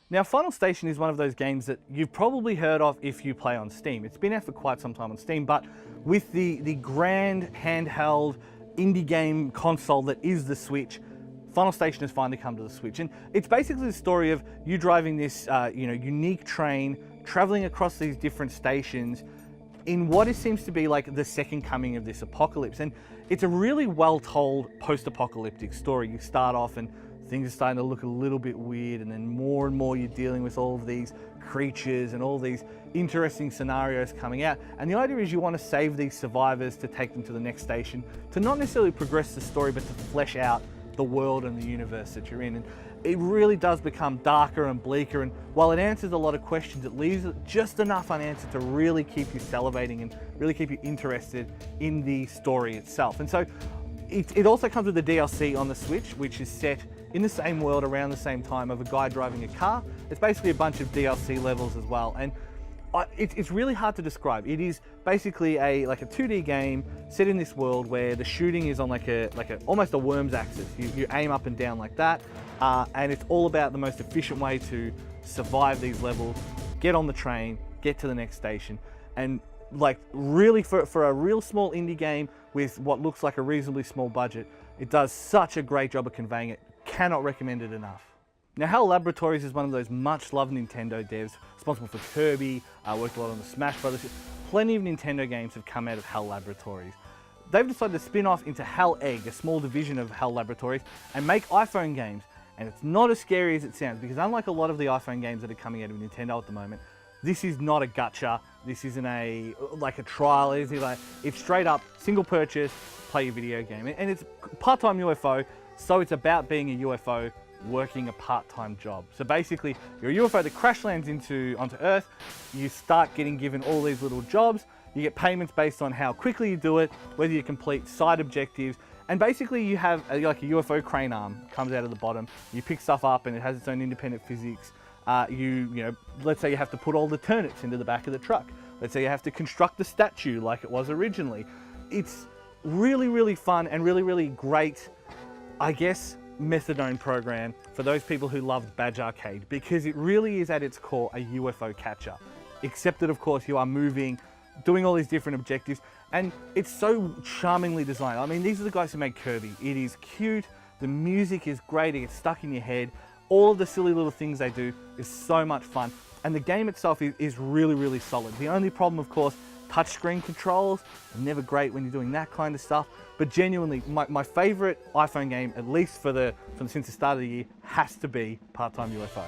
Now, Final Station is one of those games that you've probably heard of if you play on Steam. It's been out for quite some time on Steam, but with the grand handheld indie game console that is the Switch, Final Station has finally come to the Switch. And it's basically the story of you driving this unique train, traveling across these different stations in what it seems to be like the second coming of this apocalypse. And it's a really well told post-apocalyptic story. You start off and things are starting to look a little bit weird, and then more and more you're dealing with all of these creatures and all these interesting scenarios coming out. And the idea is you want to save these survivors to take them to the next station, to not necessarily progress the story, but to flesh out the world and the universe that you're in. And it really does become darker and bleaker, and while it answers a lot of questions, it leaves just enough unanswered to really keep you salivating and really keep you interested in the story itself. And so it also comes with a DLC on the Switch, which is set in the same world around the same time of a guy driving a car. It's basically a bunch of DLC levels as well, and it's really hard to describe. It is basically like a 2D game set in this world where the shooting is on like almost a worm's axis. You aim up and down like that, and it's all about the most efficient way to survive these levels, get on the train, get to the next station. And like really for a real small indie game with what looks like a reasonably small budget, it does such a great job of conveying it. Cannot recommend it enough. Now, HAL Laboratories is one of those much loved Nintendo devs, responsible for Kirby, worked a lot on the Smash Brothers. Plenty of Nintendo games have come out of HAL Laboratories. They've decided to spin off into HAL Egg, a small division of HAL Laboratories, and make iPhone games. And it's not as scary as it sounds, because unlike a lot of the iPhone games that are coming out of Nintendo at the moment, this is not a gacha. This isn't like a trial. It's straight up single purchase, play your video game. And it's part-time UFO, so it's about being a UFO working a part-time job. So basically, you're a UFO that crash lands onto Earth. You start getting given all these little jobs. You get payments based on how quickly you do it, whether you complete side objectives, and basically you have like a UFO crane arm comes out of the bottom. You pick stuff up, and it has its own independent physics. Let's say you have to put all the turnips into the back of the truck. Let's say you have to construct the statue like it was originally. It's really, really fun and really, really great, I guess, methadone program for those people who loved Badge Arcade, because it really is at its core a UFO catcher, except that of course you are moving, doing all these different objectives, and it's so charmingly designed. I mean, these are the guys who made Kirby. It is cute, the music is great, it gets stuck in your head, all of the silly little things they do is so much fun, and the game itself is really, really solid. The only problem, of course, touchscreen controls are never great when you're doing that kind of stuff, but genuinely, my favorite iPhone game, at least since the start of the year, has to be Part-Time UFO.